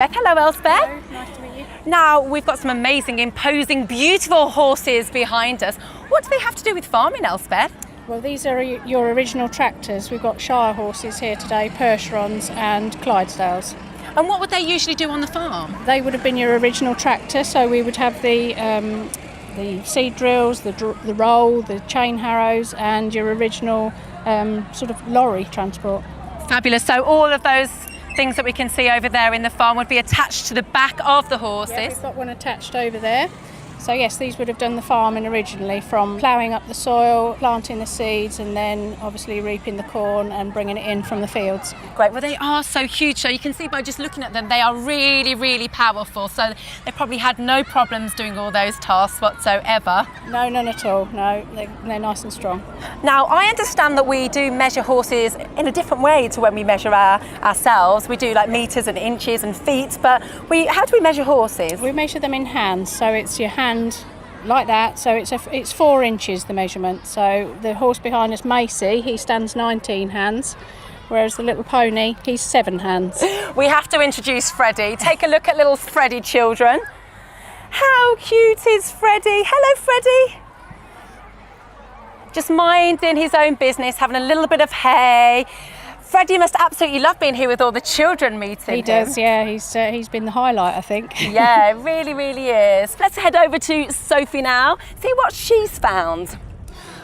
Hello, Elspeth. Hello, nice to meet you. Now, we've got some amazing, imposing, beautiful horses behind us. What do they have to do with farming, Elspeth? Well, these are your original tractors. We've got Shire horses here today, Percherons and Clydesdales. And what would they usually do on the farm? They would have been your original tractor, so we would have the seed drills, the roll, the chain harrows, and your original sort of lorry transport. Fabulous. So all of those things that we can see over there in the farm would be attached to the back of the horses. Yeah, we've got one attached over there. So yes, these would have done the farming originally, from ploughing up the soil, planting the seeds, and then obviously reaping the corn and bringing it in from the fields. Great. Well, they are so huge. So you can see by just looking at them, they are really, really powerful. So they probably had no problems doing all those tasks whatsoever. No, none at all. No, they're nice and strong. Now, I understand that we do measure horses in a different way to when we measure ourselves. We do like metres and inches and feet, but how do we measure horses? We measure them in hands, so it's your hand like that. So it's 4 inches the measurement. So the horse behind us, Macy, he stands 19 hands, whereas the little pony, he's 7 hands. We have to introduce Freddie. Take a look at little Freddie, children. How cute is Freddie? Hello, Freddie. Just minding his own business, having a little bit of hay. Freddie must absolutely love being here with all the children meeting He does, yeah. He's been the highlight, I think. Yeah, it really, really is. Let's head over to Sophie now, see what she's found.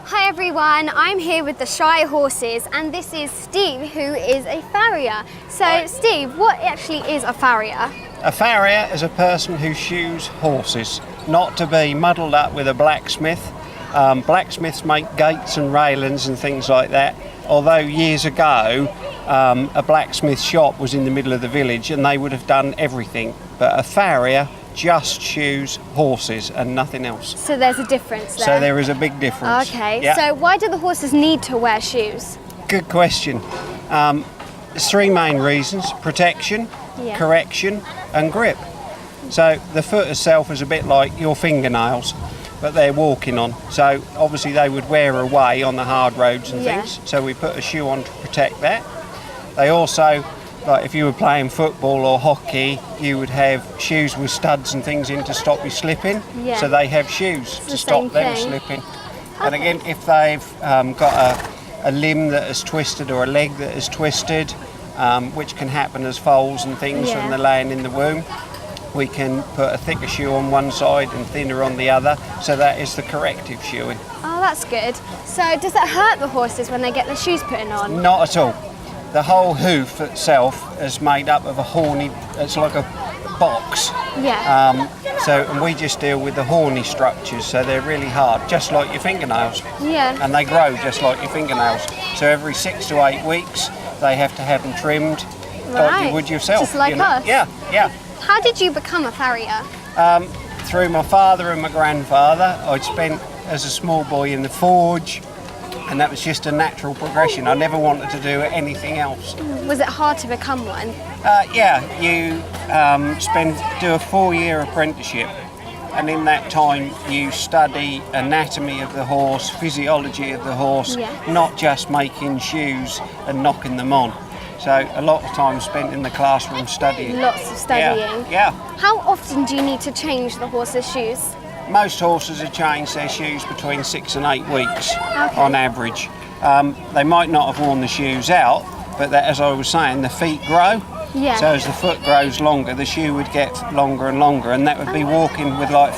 Hi everyone, I'm here with the Shire horses and this is Steve, who is a farrier. So Hi. Steve, what actually is a farrier? A farrier is a person who shoes horses, not to be muddled up with a blacksmith. Blacksmiths make gates and railings and things like that. Although years ago, a blacksmith shop was in the middle of the village and they would have done everything. But a farrier just shoes horses and nothing else. So there's a difference there. So there is a big difference. Okay, Yeah. so why do the horses need to wear shoes? Good question. There's 3 main reasons: protection, Yeah. correction and grip. So the foot itself is a bit like your fingernails, but they're walking on. So obviously they would wear away on the hard roads and Yeah. things. So we put a shoe on to protect that. They also, like if you were playing football or hockey, you would have shoes with studs and things in to stop you slipping. Yeah. So they have shoes the to stop same them thing. slipping. And again, if they've got a limb that is twisted or a leg that is twisted, which can happen as foals and things Yeah. when they're laying in the womb, we can put a thicker shoe on one side and thinner on the other, so that is the corrective shoeing. Oh, that's good. So does it hurt the horses when they get their shoes put on? Not at all. The whole hoof itself is made up of a horny, it's like a box. Yeah. And we just deal with the horny structures, so they're really hard, just like your fingernails. Yeah. And they grow just like your fingernails. So every 6 to 8 weeks, they have to have them trimmed like Right. you would yourself. Just like you know? us. Yeah, yeah. How did you become a farrier? Through my father and my grandfather. I'd spent as a small boy in the forge, and that was just a natural progression. I never wanted to do anything else. Was it hard to become one? Yeah, you do a 4-year apprenticeship, and in that time you study anatomy of the horse, physiology of the horse, Yeah. not just making shoes and knocking them on. So a lot of time spent in the classroom studying. Lots of studying. Yeah. How often do you need to change the horse's shoes? Most horses have changed their shoes between 6 and 8 weeks Okay. on average. They might not have worn the shoes out, but that, as I was saying, the feet grow. Yeah. So as the foot grows longer, the shoe would get longer and longer, and that would be walking with like